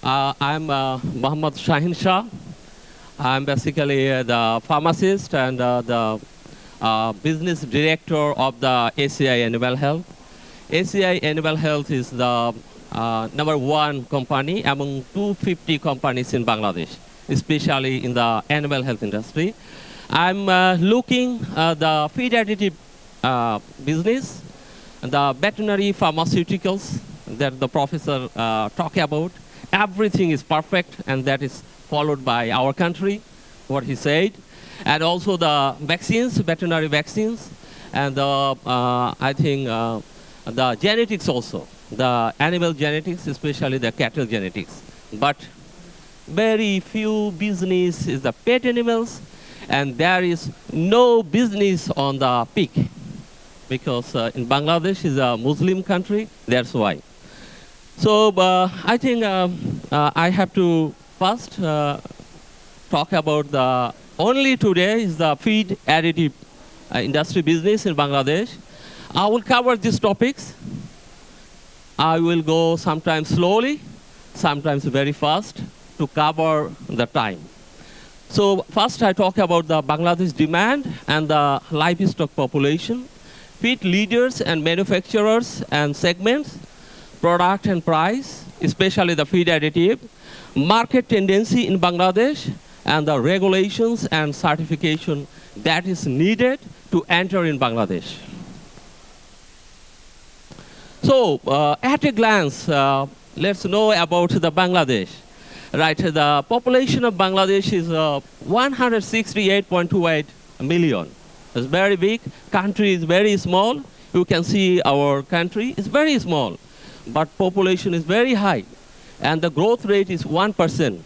I'm Mohammad Shahin Shah. I'm basically the pharmacist and the business director of the ACI Animal Health. ACI Animal Health is the number one company among 250 companies in Bangladesh, especially in the animal health industry. I'm looking the feed additive business, the veterinary pharmaceuticals that the professor talked about. Everything is perfect, and that is followed by our country, what he said. And also the vaccines, veterinary vaccines, and I think the genetics also, the animal genetics, especially the cattle genetics. But very few business is the pet animals, and there is no business on the pig, because in Bangladesh is a Muslim country, that's why. So I think I have to first talk about the only today is the feed additive industry business in Bangladesh. I will cover these topics. I will go sometimes slowly, sometimes very fast to cover the time. So first I talk about the Bangladesh demand and the livestock population, feed leaders and manufacturers and segments, product and price, especially the feed additive, market tendency in Bangladesh, and the regulations and certification that is needed to enter in Bangladesh. So at a glance, let's know about the Bangladesh. Right, the population of Bangladesh is 168.28 million. It's very big. Country is very small. You can see our country is very small, but population is very high, and the growth rate is 1%.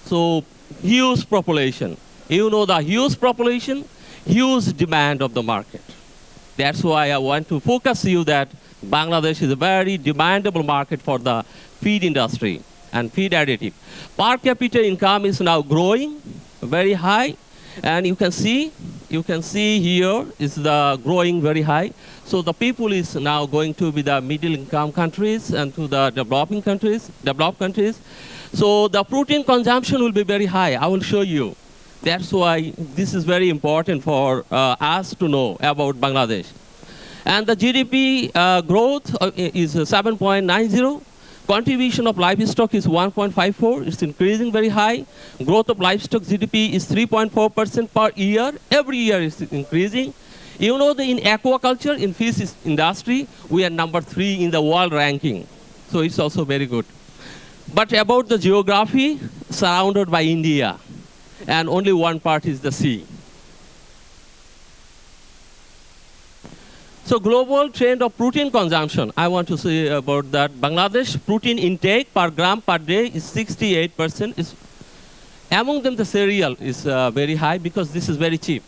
So huge population. You know the huge population, huge demand of the market. That's why I want to focus you that Bangladesh is a very demandable market for the feed industry and feed additive. Per capita income is now growing very high, and you can see here is the growing very high. So the people is now going to be the middle income countries and to the developed countries. So the protein consumption will be very high. I will show you. That's why this is very important for us to know about Bangladesh. And the GDP growth is 7.90. Contribution of livestock is 1.54. It's increasing very high. Growth of livestock GDP is 3.4% per year. Every year it's increasing. You know that in aquaculture, in fish industry, we are number 3 in the world ranking. So it's also very good. But about the geography, surrounded by India, and only one part is the sea. So global trend of protein consumption, I want to say about that. Bangladesh protein intake per gram per day is 68%. Among them, the cereal is very high because this is very cheap.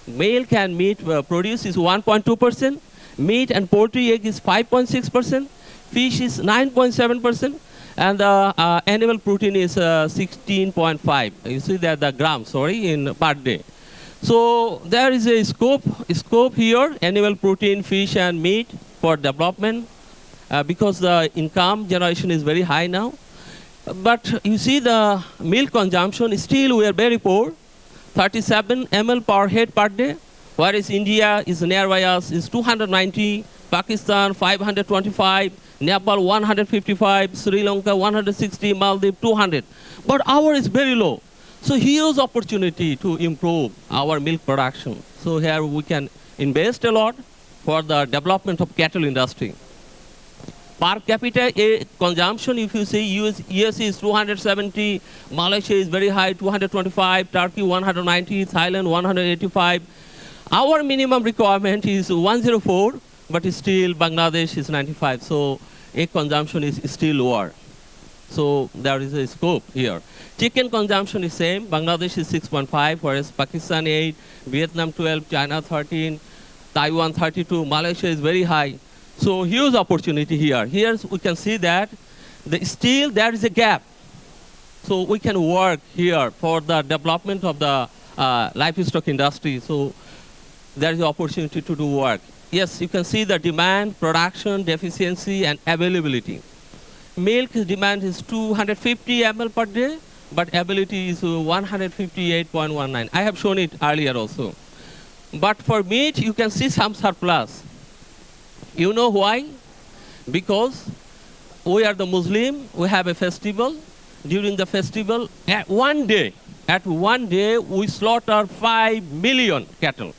Male can meat produce is 1.2%. Meat and poultry egg is 5.6%. Fish is 9.7%. And the animal protein is 16.5. You see that the gram, in per day. So there is a scope here, animal protein, fish and meat for development because the income generation is very high now. But you see the milk consumption, still we are very poor, 37 ml per head per day, whereas India is nearby us, is 290, Pakistan 525, Nepal 155, Sri Lanka 160, Maldives 200. But our is very low. So huge opportunity to improve our milk production. So here we can invest a lot for the development of cattle industry. Per capita consumption, if you see, US is 270, Malaysia is very high, 225, Turkey 190, Thailand 185. Our minimum requirement is 104, but still Bangladesh is 95. So egg consumption is still lower. So there is a scope here. Chicken consumption is same. Bangladesh is 6.5, whereas Pakistan 8, Vietnam 12, China 13, Taiwan 32, Malaysia is very high. So huge opportunity here. Here we can see that still there is a gap. So we can work here for the development of the livestock industry. So there is opportunity to do work. Yes, you can see the demand, production, deficiency, and availability. milk demand is 250 ml per day, but ability is 158.19. I have shown it earlier also. But for meat, you can see some surplus. You know why? Because we are the Muslim, we have a festival. During the festival, at one day, we slaughter 5 million cattle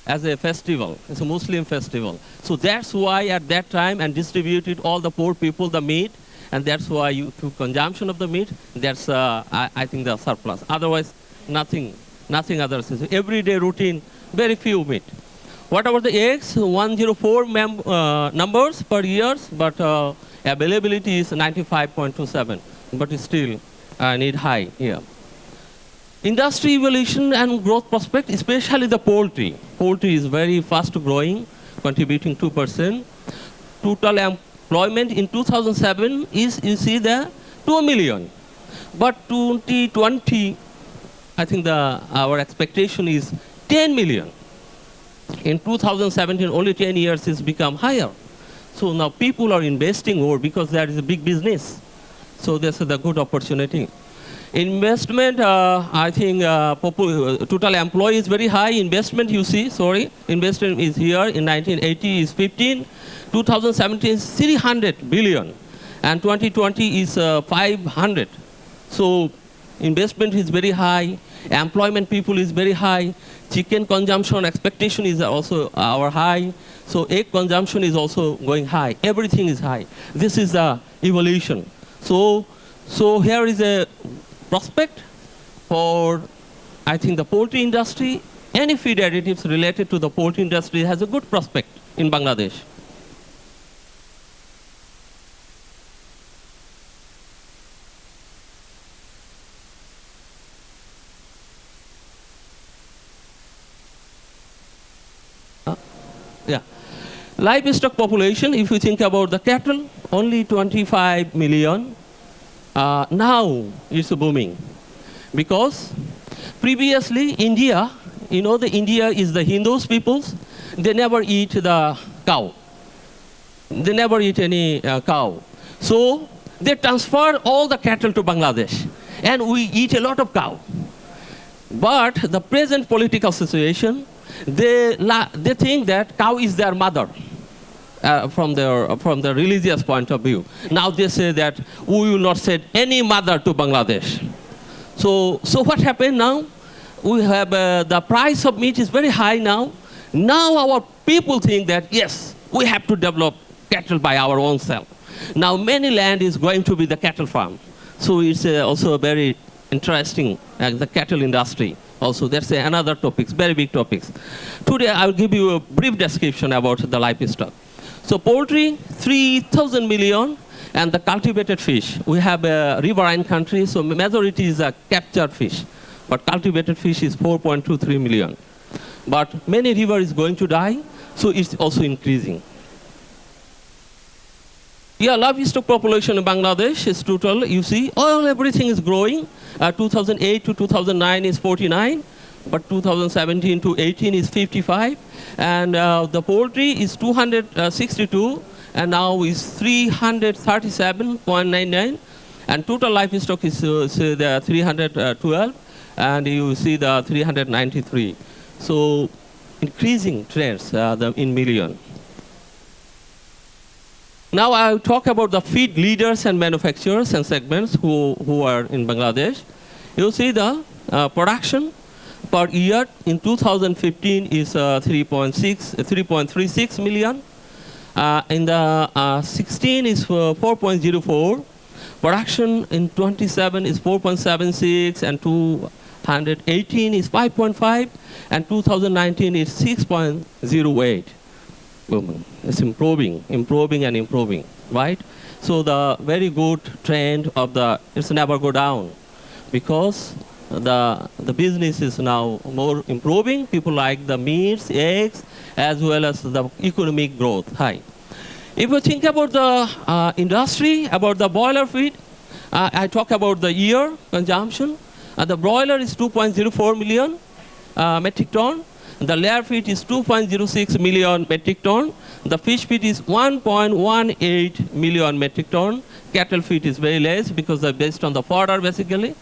as a festival. It's a Muslim festival. So that's why at that time and distributed all the poor people the meat, and that's why you took consumption of the meat. That's I think the surplus. Otherwise, nothing other. Everyday routine, very few meat. What about the eggs? 104 numbers per year, but availability is 95.27, but still need high here. Industry evolution and growth prospect, especially the poultry. Poultry is very fast growing, contributing 2%. Total employment in 2007 is, you see there, 2 million. But 2020, I think our expectation is 10 million. In 2017, only 10 years, it's become higher. So now people are investing more because there is a big business. So this is a good opportunity. Investment, I think total employee is very high. Investment, you see, investment is here in 1980 is 15, 2017 is 300 billion, and 2020 is 500. So investment is very high, employment people is very high, chicken consumption expectation is also our high, so egg consumption is also going high. Everything is high. This is the evolution. So here is a prospect for, I think, the poultry industry. Any feed additives related to the poultry industry has a good prospect in Bangladesh. Yeah. Livestock population, if you think about the cattle, only 25 million. Now it's booming because previously India, you know, India is the Hindus peoples, they never eat the cow. They never eat any cow. So they transfer all the cattle to Bangladesh and we eat a lot of cow. But the present political situation, they think that cow is their mother. From the religious point of view. Now they say that we will not send any mother to Bangladesh. So what happened now? We have the price of meat is very high now. Now our people think that yes, we have to develop cattle by our own self. Now many land is going to be the cattle farm. So it's also very interesting, the cattle industry. Also, that's another topics, very big topics. Today I'll give you a brief description about the livestock. So poultry, 3,000 million, and the cultivated fish. We have a riverine country, so majority is a captured fish, but cultivated fish is 4.23 million. But many river is going to die, so it's also increasing. Yeah, livestock population in Bangladesh is total, you see, everything is growing. 2008 to 2009 is 49. But 2017 to 18 is 55, and the poultry is 262, and now is 337.99, and total livestock is the 312, and you see the 393. So increasing trends in million. Now I'll talk about the feed leaders and manufacturers and segments who are in Bangladesh. You see the production per year in 2015 is 3.36 million. In the 16 is 4.04. Production in 27 is 4.76, and 218 is 5.5, and 2019 is 6.08. It's improving, right? So the very good trend of it's never go down, because the business is now more improving. People like the meats, eggs, as well as the economic growth high. If you think about the industry, about the broiler feed, I talk about the year consumption. The broiler is 2.04 million metric ton. The layer feed is 2.06 million metric ton. The fish feed is 1.18 million metric ton. Cattle feed is very less because they're based on the fodder basically.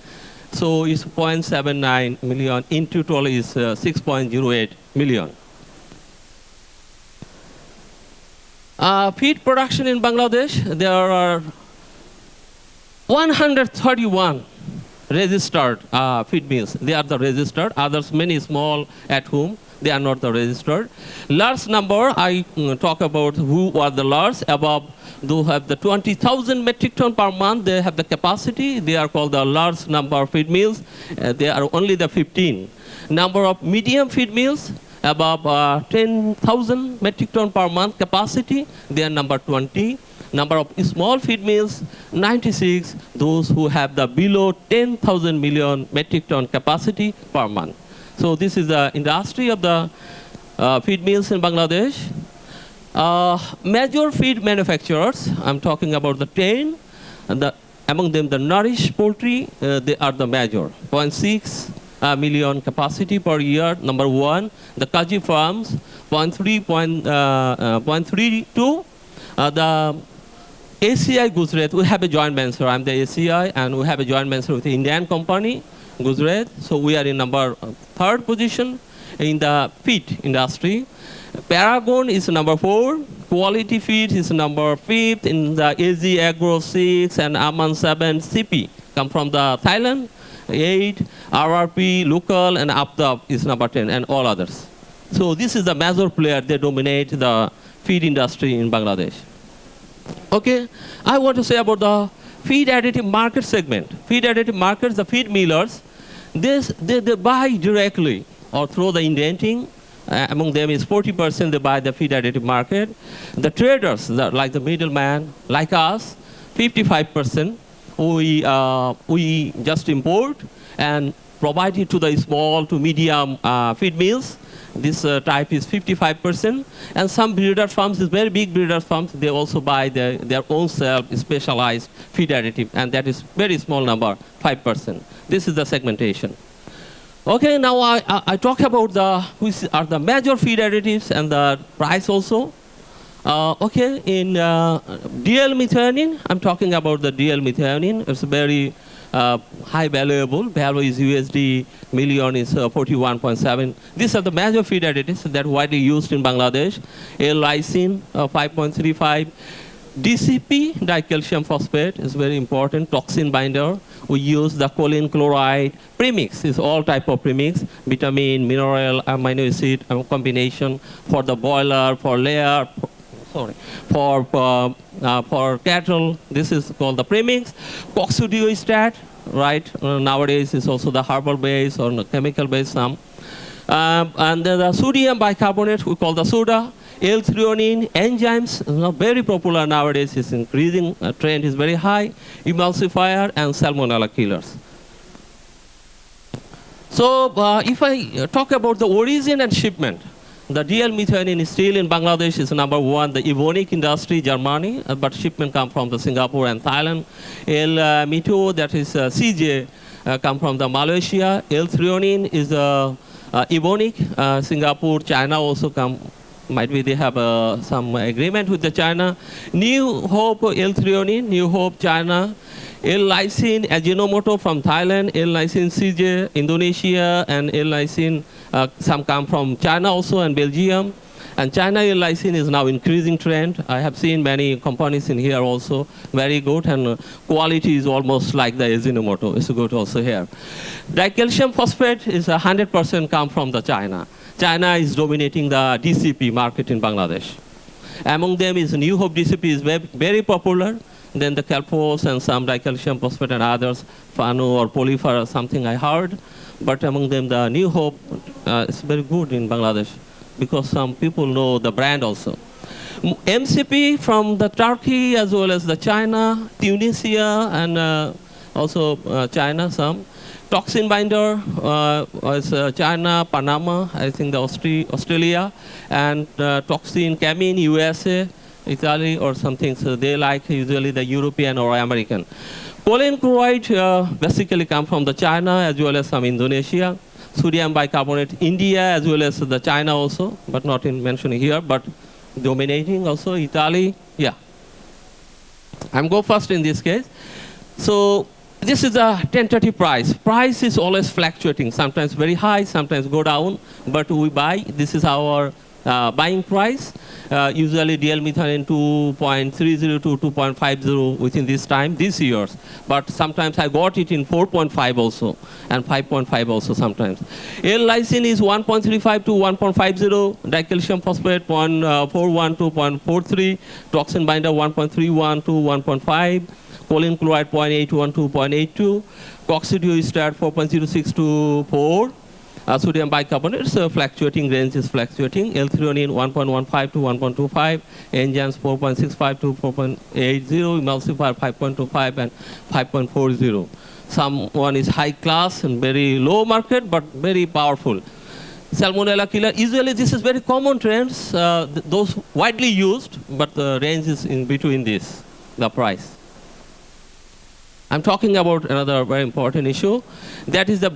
So it's 0.79 million. In total is 6.08 million. Feed production in Bangladesh, there are 131 registered feed mills. They are the registered. Others, many small at home, they are not the registered. Large number, I talk about who are the large, above, who have the 20,000 metric ton per month, they have the capacity. They are called the large number feed mills. They are only the 15. Number of medium feed mills, above 10,000 metric ton per month capacity, they are number 20. Number of small feed mills, 96, those who have the below 10,000 million metric ton capacity per month. So this is the industry of the feed mills in Bangladesh. Major feed manufacturers, I'm talking about the 10, and among them the Nourish Poultry, they are the major, 0.6 million capacity per year, number 1. The Kaji Farms, 0.32. The ACI Gujarat, we have a joint venture. I'm the ACI, and we have a joint venture with the Indian company, Gujarat. So we are in number 3rd position in the feed industry. Paragon is number 4. Quality feed is number 5th in the AG Agro 6 and Aman 7 CP come from the Thailand. 8, RRP, local, and Aptab is number 10, and all others. So this is the major player. They dominate the feed industry in Bangladesh. Okay, I want to say about the feed additive market segment. Feed additive markets, the feed millers, they buy directly or through the indenting. Among them is 40% they buy the feed additive market. The traders, like the middleman, like us, 55%, we just import and provide it to the small to medium feed mills. This type is 55%. And some breeder farms, very big breeder farms, they also buy their own specialized feed additive, and that is very small number, 5%. This is the segmentation. Okay, now I talk about which are the major feed additives and the price also. Okay, in DL methionine, I'm talking about the DL methionine. It's very high valuable. Value is USD million is 41.7. These are the major feed additives that are widely used in Bangladesh. L-lysine 5.35. DCP, dicalcium phosphate, is very important. Toxin binder. We use the choline chloride premix. It's all type of premix. Vitamin, mineral, amino acid combination for the boiler, for layer. For cattle, this is called the premix. Coccidioistat, right? Nowadays it's also the herbal base or chemical base some. And then the sodium bicarbonate, we call the soda. L-threonine, enzymes, very popular nowadays, is increasing, trend is very high. Emulsifier and salmonella killers. So if I talk about the origin and shipment, the DL methionine is still in Bangladesh is number 1, the Evonik industry, Germany, but shipment come from the Singapore and Thailand. L-metho, that is CJ, come from the Malaysia. L-threonine is Evonik, Singapore, China also come. Might be they have some agreement with the China. New Hope L-threonine, New Hope China. L-lysine Ajinomoto from Thailand, L-lysine CJ, Indonesia, and L-lysine, some come from China also and Belgium. And China L-lysine is now increasing trend. I have seen many companies in here also, very good, and quality is almost like the Ajinomoto. It's good also here. Dicalcium phosphate is 100% come from the China. China is dominating the DCP market in Bangladesh. Among them is New Hope DCP is very popular. Then the Calpos and some dicalcium phosphate and others, Fano or Polyfer or something I heard. But among them the New Hope is very good in Bangladesh because some people know the brand also. MCP from the Turkey as well as the China, Tunisia, and also China some. Toxin binder was China, Panama, I think the Australia, and toxin Camin, USA, Italy or something. So they like usually the European or American. Choline chloride basically come from the China as well as some Indonesia. sodium bicarbonate, India as well as the China also, but not in mentioning here, but dominating also, Italy, yeah. I'm go first in this case. So this is a tentative price. Price is always fluctuating, sometimes very high, sometimes go down, but we buy. This is our buying price. Usually DL methane 2.30 to 2.50 within this time, these years. But sometimes I got it in 4.5 also, and 5.5 also sometimes. L-lysine is 1.35 to 1.50, dicalcium phosphate 0.41 to 0.43, toxin binder 1.31 to 1.5, choline chloride 0.81 to 0.82, coccidioester 4.06 to 4, sodium bicarbonate, so fluctuating range is fluctuating. L-threonine 1.15 to 1.25, enzymes 4.65 to 4.80, emulsifier 5.25 and 5.40. Someone is high class and very low market, but very powerful. Salmonella killer, usually this is very common trends, those widely used, but the range is in between this, the price. I'm talking about another very important issue. That is the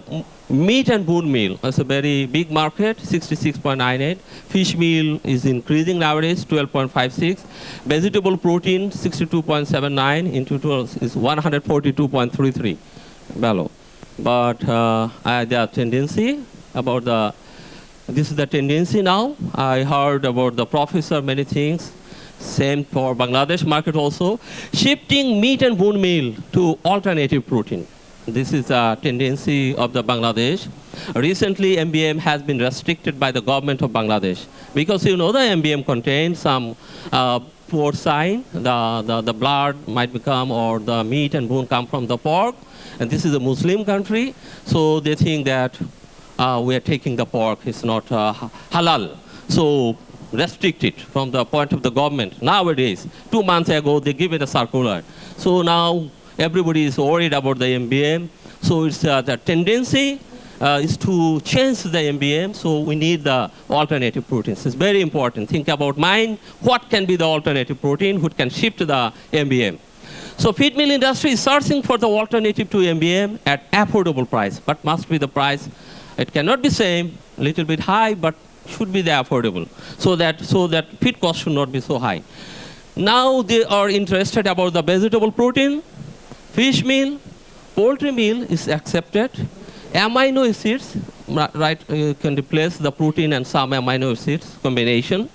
meat and bone meal. It's a very big market, 66.98. Fish meal is increasing nowadays, 12.56. Vegetable protein, 62.79. Into total is 142.33 below. But the tendency about this is the tendency now. I heard about the professor many things. Same for Bangladesh market also. Shifting meat and bone meal to alternative protein. This is a tendency of the Bangladesh. Recently, MBM has been restricted by the government of Bangladesh because you know the MBM contains some porcine, the blood might become, or the meat and bone come from the pork. And this is a Muslim country, so they think that we are taking the pork, it's not halal. So restrict it from the point of the government. Nowadays, 2 months ago, they give it a circular. So now everybody is worried about the MBM. So it's the tendency is to change the MBM. So we need the alternative proteins. It's very important. Think about mine. What can be the alternative protein? Who can shift to the MBM? So feed mill industry is searching for the alternative to MBM at affordable price. But must be the price. It cannot be same, little bit high, but should be the affordable, so that feed cost should not be so high. Now they are interested about the vegetable protein, fish meal, poultry meal is accepted. Amino acids, right, you can replace the protein and some amino acids combination.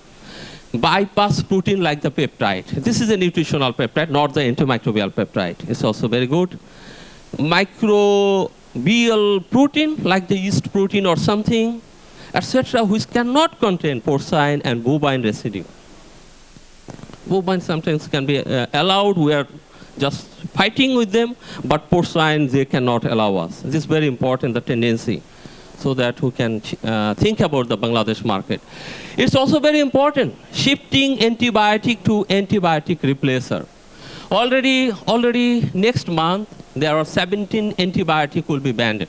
Bypass protein like the peptide. This is a nutritional peptide, not the antimicrobial peptide. It's also very good. Microbial protein like the yeast protein or something, etc., which cannot contain porcine and bovine residue. Bovine sometimes can be allowed. We are just fighting with them, but porcine, they cannot allow us. This is very important, the tendency, so that we can think about the Bangladesh market. It's also very important, shifting antibiotic to antibiotic replacer. Already next month, there are 17 antibiotic will be banned.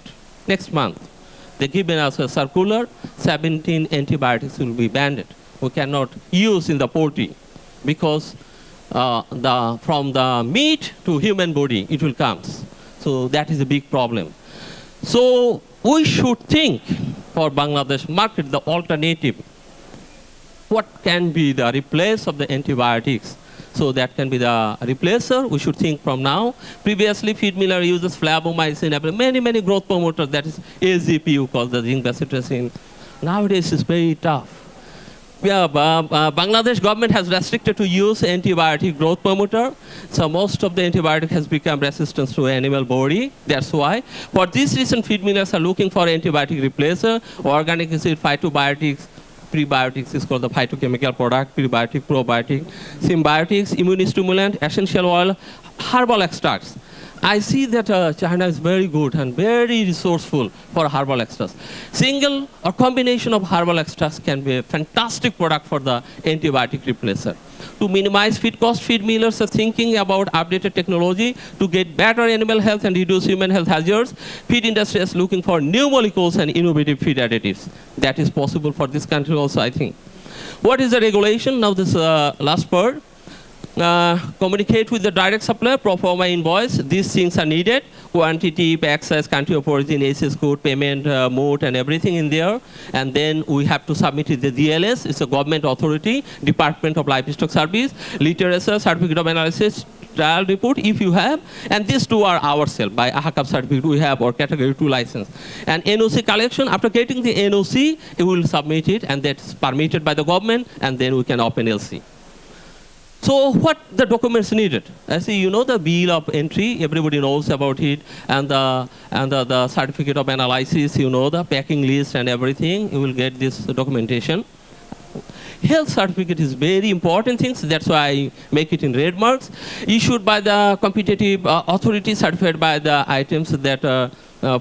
Next month. They given us a circular, 17 antibiotics will be banned. We cannot use in the poultry because from the meat to human body, it will come. So that is a big problem. So we should think for Bangladesh market, the alternative. What can be the replace of the antibiotics? So that can be the replacer. We should think from now. Previously, feed miller uses flavomycin, many growth promoters. That is AZP, you call the zinc bacitracin. Nowadays, it's very tough. Yeah, Bangladesh government has restricted to use antibiotic growth promoter. So most of the antibiotic has become resistant to animal body. That's why. For this reason, feed millers are looking for antibiotic replacer, organic acid, phytobiotics, prebiotics is called the phytochemical product, prebiotic, probiotic, symbiotics, immunostimulant, essential oil, herbal extracts. I see that China is very good and very resourceful for herbal extracts. Single or combination of herbal extracts can be a fantastic product for the antibiotic replacer. To minimize feed cost, feed millers are thinking about updated technology to get better animal health and reduce human health hazards. Feed industry is looking for new molecules and innovative feed additives. That is possible for this country also, I think. What is the regulation? Now this last part. Communicate with the direct supplier, pro forma invoice. These things are needed. Quantity, pack size, country of origin, SS code, payment mode, and everything in there. And then we have to submit it to the DLS. It's a government authority, Department of Livestock Service, literature, certificate of analysis, trial report if you have. And these two are ourselves. By AHACAP certificate we have or category 2 license. And NOC collection, after getting the NOC, we will submit it, and that's permitted by the government, and then we can open LC. So what the documents needed? I see, you know, the bill of entry, everybody knows about it, and the certificate of analysis, you know, the packing list and everything, you will get this documentation. Health certificate is very important things, that's why I make it in red marks. Issued by the competitive authority, certified by the items that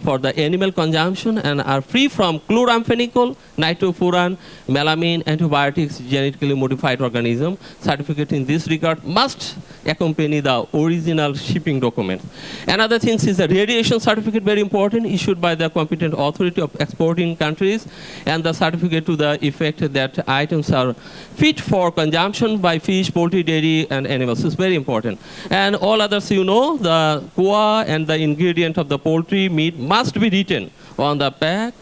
for the animal consumption and are free from chloramphenicol, nitrofuran, melamine, antibiotics, genetically modified organism. Certificate in this regard must accompany the original shipping documents. Another thing is the radiation certificate, very important, issued by the competent authority of exporting countries, and the certificate to the effect that items are fit for consumption by fish, poultry, dairy, and animals. It's very important. And all others, you know, the QA and the ingredient of the poultry, meat must be written on the pack.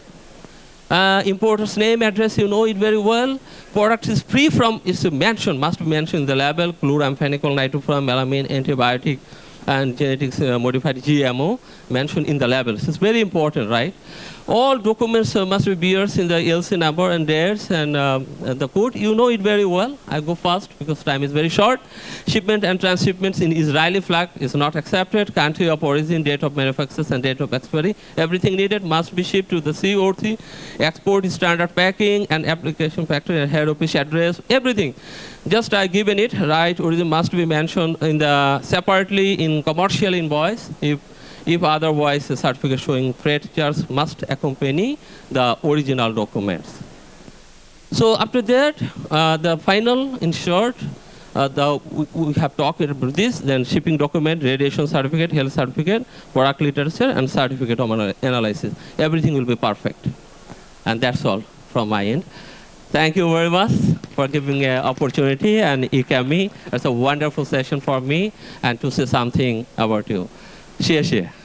Importer's name, address, you know it very well. Product is free from, it's mentioned, must be mentioned in the label, chloramphenicol, nitrofuran, melamine, antibiotic, and genetics modified GMO, mentioned in the labels. It's very important, right? All documents must be bears in the LC number and dates and the code. You know it very well. I go fast because time is very short. Shipment and transshipments in Israeli flag is not accepted. Country of origin, date of manufacture, and date of expiry. Everything needed must be shipped to the COT. Export is standard packing and application factory and head office address. Everything. Just I given it, right? Origin must be mentioned in the separately in commercial invoice. If otherwise, a certificate showing freight charge must accompany the original documents. So after that, the final, in short, we have talked about this, then shipping document, radiation certificate, health certificate, product literature, and certificate of analysis. Everything will be perfect. And that's all from my end. Thank you very much for giving me an opportunity, and Ikami. It's a wonderful session for me, and to say something about you. 谢谢。